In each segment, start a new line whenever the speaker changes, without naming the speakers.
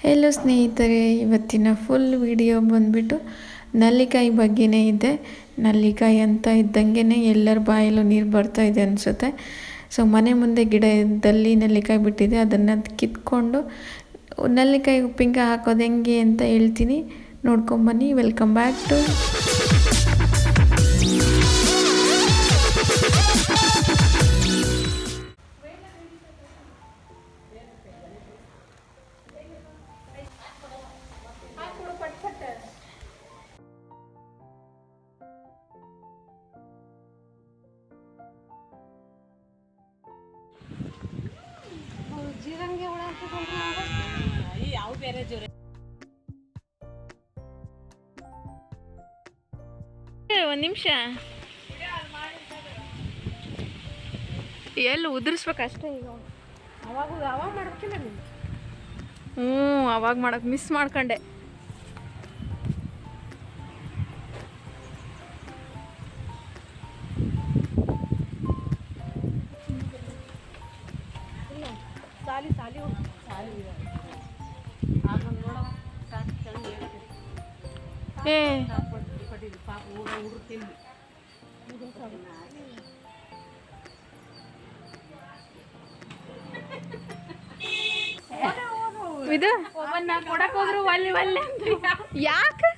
Hello ಸ್ನೇಹಿತರೆ, ಇವತ್ತಿನ full video ಬಂದುಬಿಟ್ಟು ನಲ್ಲಿಕಾಯಿ ಬಗ್ಗೆನೇ ಇದೆ. ನಲ್ಲಿಕಾಯಿ ಅಂತ ಇದ್ದಂಗೆ ಎಲ್ಲರ ಬಾಯಲ್ಲೂ ನೀರು ಬರ್ತಾಯಿದೆ ಅನಿಸುತ್ತೆ. ಸೊ ಮನೆ ಮುಂದೆ ಗಿಡದಲ್ಲಿ ನಲ್ಲಿಕಾಯಿ ಬಿಟ್ಟಿದೆ, ಅದನ್ನು ಕಿತ್ಕೊಂಡು ನಲ್ಲಿಕಾಯಿ ಉಪ್ಪಿನಕಾಯಿ ಹಾಕೋದು ಹೆಂಗೆ ಅಂತ ಹೇಳ್ತೀನಿ, ನೋಡ್ಕೊಂಬನ್ನಿ. ವೆಲ್ಕಮ್ ಬ್ಯಾಕ್ ಟು
ಜೀರಂಗೆ ಯಾವ ಬೇರೆ ಜೋರೆ
ಒಂದು ನಿಮಿಷ ಎಲ್ಲಿ ಉದುರಿಸ್ಬೇಕಷ್ಟೇ. ಈಗ
ಅವಾಗ ಮಾಡ್ಬೇಕಿಲ್ಲ ನೀವು?
ಅವಾಗ ಮಾಡಕ್ಕೆ ಮಿಸ್ ಮಾಡ್ಕೊಂಡೆ.
ಸಾಲಿ ಸಾಲಿ ಸಾಲಿ
ಏ
ಪಾಪ ಹುಡುಗರು ತಿಂದು
ಇದು
ಕೊಡಕ್ ಹೋದ್ರು ಒಲ್ಲಿ ಒಲ್ಲೆ
ಯಾಕೆ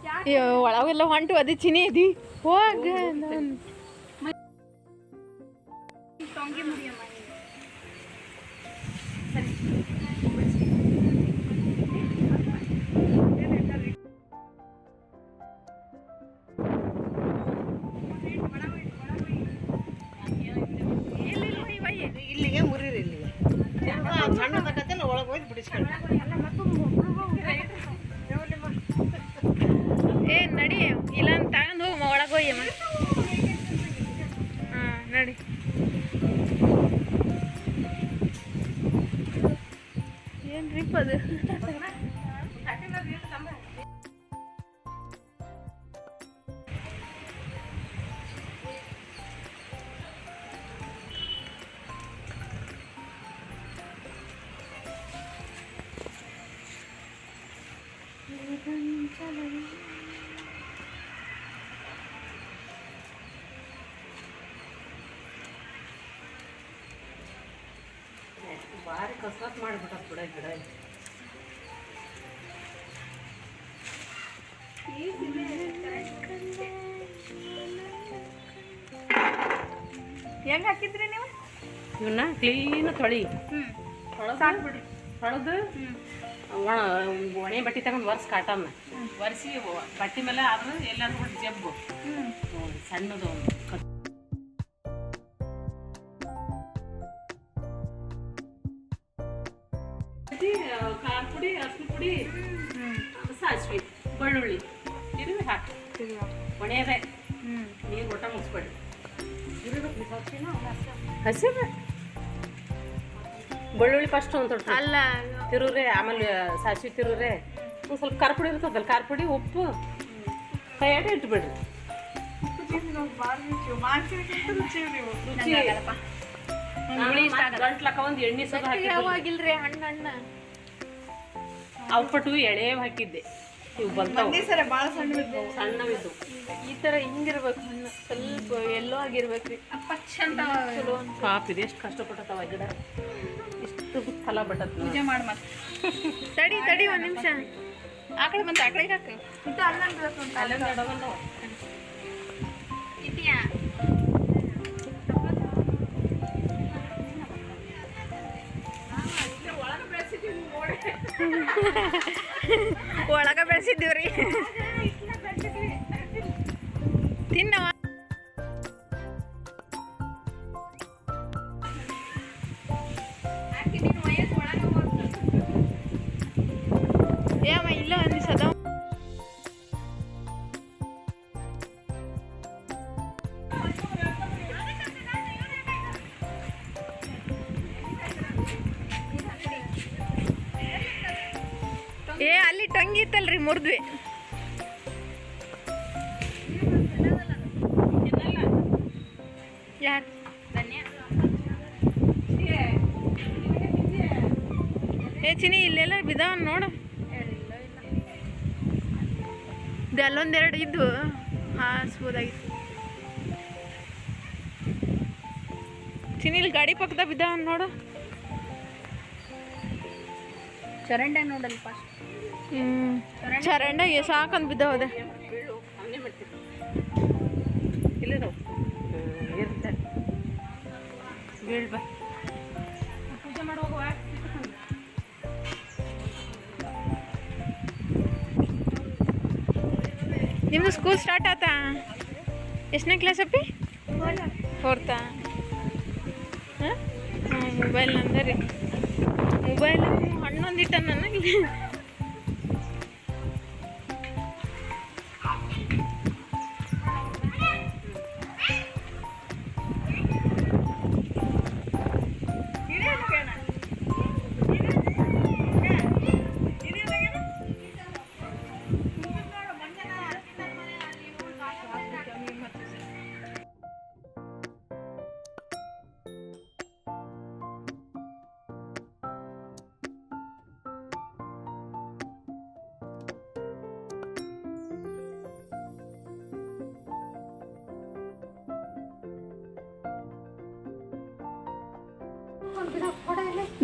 ಒಳಗೆಲ್ಲ ಹೊಂಟು ಅದೇ ಚಿನಿ ಅದಿ ಹೋಗ
ಟೊಂಗಿ ಮುರಿಯಮ್ಮ. ಇಲ್ಲಿಗೆ ಮುರಿರಿ, ಇಲ್ಲಿಗೆ ಸಣ್ಣ ತಗತ್ತಲ್ಲ ಒಳಗೆ ಹೋಗಿ ಬಿಡಿಸ್ಕೊಂಡು.
ಏ ನಡಿ, ಇಲ್ಲ ತಗೊಂಡು ಹೋಗಿ ಒಳಗೆ ಹೋಯ್ಯಮ್ಮ. ಹಾಂ ನಡಿ. ಏನು ರೀ ಅದು?
ಭಾರಿ ಕಸರತ್ತು ಮಾಡಿಬಿಟ್ಟ ಬಿಡ ಗಿಡ.
ಹೆಂಗೆ ಹಾಕಿದ್ರಿ ನೀವು
ಇವನ್ನ ಕ್ಲೀನ್ ತೊಳಿ
ಸಾಕ್ಬಿಡ್ರಿ.
ತೊಳೆದು ಒಣೆ ಬಟ್ಟೆ ತಗೊಂಡು ಒರೆಸಿ ಕಾಟನ್ನ ಒರೆಸಿ ಬಟ್ಟೆ ಮೇಲೆ ಆದ್ರೆ ಎಲ್ಲಾದ್ರೂ ಬಿಟ್ಟು ಜಬ್ಬು ಸಣ್ಣದು ಖಾರ ಪುಡಿ, ಅರಿಶಿನ ಪುಡಿ, ಸಾಸಿವೆ, ಬೆಳ್ಳುಳ್ಳಿ ಇರುವೆ ಹಾಕಿ ಒಣೆಯದೆ ನೀರು ಊಟ ಮುಗಿಸ್ಬೇಡಿ. ಹಸಿವೆ ಬೆಳ್ಳುಳ್ಳಿ ಫಸ್ಟ್ ಒಂದು ತೊಟ್ಟು
ಅಲ್ಲ
ತಿರುವ್ರೆ, ಆಮೇಲೆ ಸಾಸಿವೆ ತಿರುವ್ರೆ, ಒಂದು ಸ್ವಲ್ಪ ಖಾರ ಪುಡಿ ಇರ್ತದಲ್ಲ, ಖಾರ ಪುಡಿ, ಉಪ್ಪು ಕೈ ಆಟ ಇಟ್ಬಿಡ್ರಿ. ಗಂಟ್ಲಕ್ಕ ಒಂದು ಎಣ್ಣೆ ಸೋದ
ಯಾವಾಗಿಲ್ರಿ ಹಣ್ಣು
ಅವು ಪಟ್ಟು ಎಳೆವ್ ಹಾಕಿದ್ದೆ. ಇವು ಬಂದವು
ಭಾಳ
ಸಣ್ಣವಿದ್ದು.
ಈ ಥರ ಹಿಂಗಿರ್ಬೇಕು ಹಣ್ಣು, ಸ್ವಲ್ಪ ಎಲ್ಲೋ ಆಗಿರ್ಬೇಕ್ರಿ. ಚಲೋ
ಪಾಪ ಇದೆ ಎಷ್ಟು ಕಷ್ಟಪಟ್ಟವ ಗಿಡ, ಇಷ್ಟು ಫಲ ಬಟ್ಟತ್.
ಪೂಜೆ ಮಾಡಿ ಮತ್ತೆ ತಡಿ ತಡಿ ಒಂದು ನಿಮಿಷ. ಆ ಕಡೆ ಬಂತು, ಆ ಕಡೆಗೆ ಹಾಕು. ಇದು
ಅಲ್ಲೊಂದು ಎಡವಲ್ಲ
ಇದೆಯಾ? ಒಳಗ ಬೆಳೆಸಿದ್ದೀವ್ರಿ, ತಿನ್ನವ. ಏಮ್ಮ ಇಲ್ಲ ಅನಿಸದ. ಏ ಅಲ್ಲಿ ಟೊಂಗಿ ಇತ್ತಲ್ರಿ, ಮುರಿದ್ವಿ. ಯಾರು ಏ ಚಿನಿ ಇಲ್ಲೆಲ್ಲ ಬಿದ್ದಾವ ನೋಡು. ಅಲ್ಲೊಂದೆರಡು ಇದ್ವು ಹಾಸ್ಬೋದಾಗಿತ್ತು. ಚಿನಿಲ್ ಗಾಡಿ ಪಕ್ಕದ ಬಿದ್ದ ನೋಡು.
ಚರಂಡೆ ನೋಡಲ್ಲಿ ಫಸ್ಟ್.
ಚರಂಡ ಸಾಕಂತ ಬಿದ್ದವದ.
ಬೀಳ್ಬಾ ಪೂಜೆ ಮಾಡುವಾಗ
ನಿಮ್ಮದು ಸ್ಕೂಲ್ ಸ್ಟಾರ್ಟ್ ಆತಾ? ಎಷ್ಟನೇ ಕ್ಲಾಸ್ ಅಪ್ಪಿ? 4th. ಹಾಂ, ಮೊಬೈಲ್ ನಂದರಿ. ಮೊಬೈಲ್ ಹಣ್ಣೊಂದಿಟ್ಟ ನನಗೆ.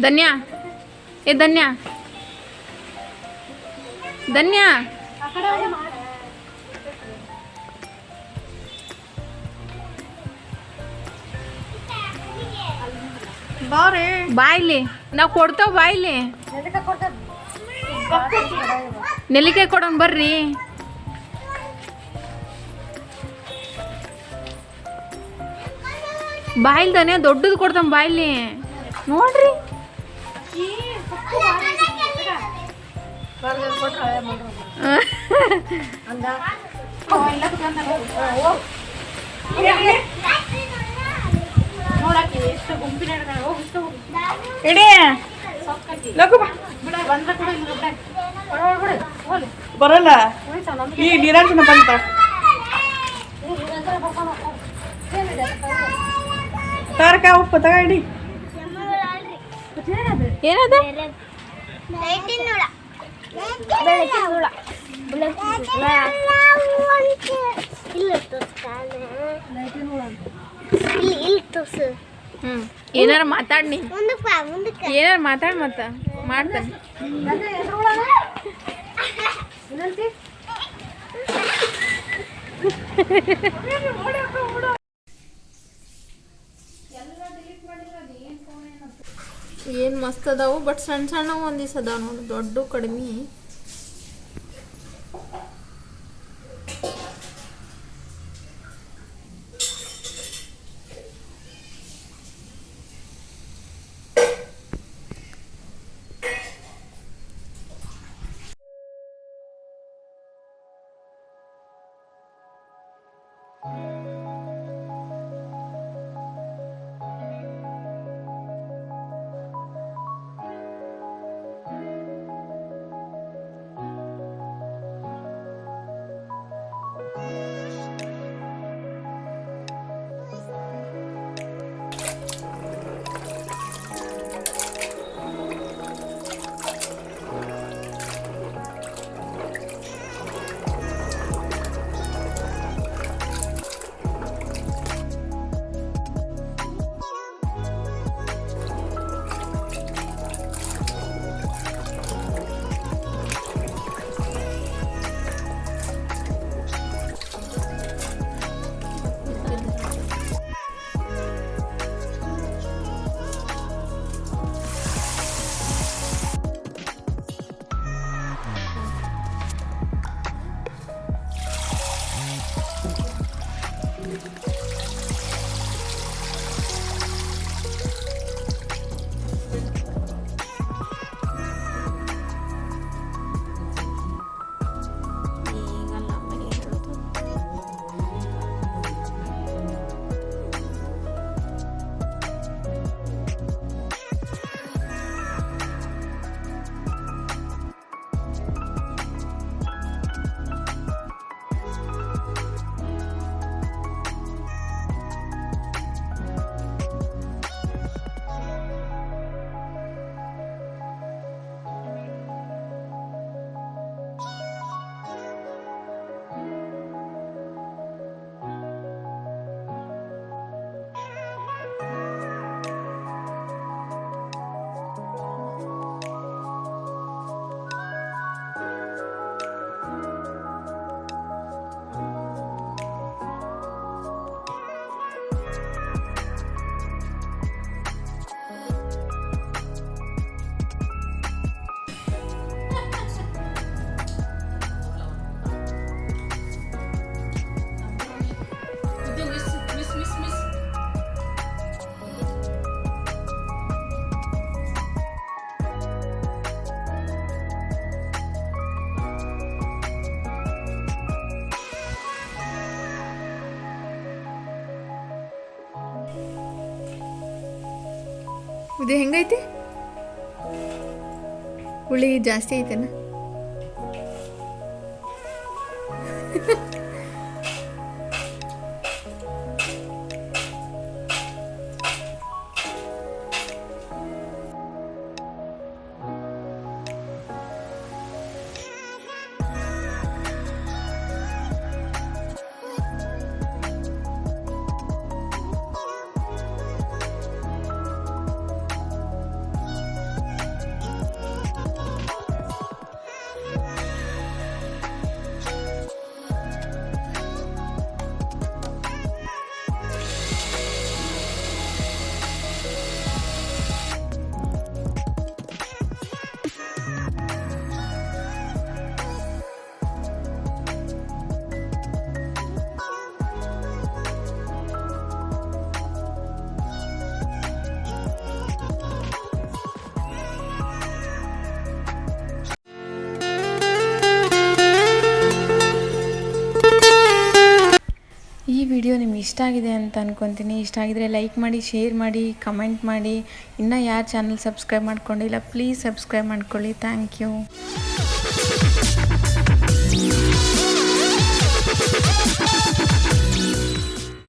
ಧನ್ಯ, ಏ ಧನ್ಯ, ಧನ್ಯ ಬಾಯ್ಲಿ, ನಾವು ಕೊಡ್ತೇವೆ ಬಾಯ್ಲಿ. ನೆಲ್ಲಿಕಾಯಿ ಕೊಡೋಣ ಬರ್ರಿ. ಬಾಯ್ಲ್ದಾನೆ ದೊಡ್ಡದು ಕೊಡ್ತಾನ ಬಾಯ್ಲಿ ನೋಡ್ರಿ.
ಬರಲ್ಲ ಈ ನೀರಾಂಜನ ಬಂತ. ತಾರಕ ಉಪ್ಪು ತಗೊಂಡಿ.
ಏನದ? ಏನಾರ ಮಾತಾಡ್ನಿ, ಏನಾರ ಮಾತಾಡ್ ಮತ್ತ ಮಾಡ್ತಾನೆ. ಏನು ಮಸ್ತ್ ಅದಾವು, ಬಟ್ ಸಣ್ಣ ಸಣ್ಣ ಒಂದಿವ್ಸ ಅದಾವ ನೋಡಿ, ದೊಡ್ಡ ಕಡಿಮೆ. ಇದು ಹೆಂಗೈತಿ? ಹುಳಿ ಜಾಸ್ತಿ ಐತೆನಾ? ಈ ವಿಡಿಯೋ ನಿಮ್ಗೆ ಇಷ್ಟ ಆಗಿದೆ ಅಂತ ಅಂದ್ಕೊತೀನಿ. ಇಷ್ಟ ಆಗಿದರೆ ಲೈಕ್ ಮಾಡಿ, ಶೇರ್ ಮಾಡಿ, ಕಮೆಂಟ್ ಮಾಡಿ. ಇನ್ನೂ ಯಾರು ಚಾನಲ್ ಸಬ್ಸ್ಕ್ರೈಬ್ ಮಾಡ್ಕೊಂಡಿಲ್ಲ ಪ್ಲೀಸ್ ಸಬ್ಸ್ಕ್ರೈಬ್ ಮಾಡ್ಕೊಳ್ಳಿ. Thank you.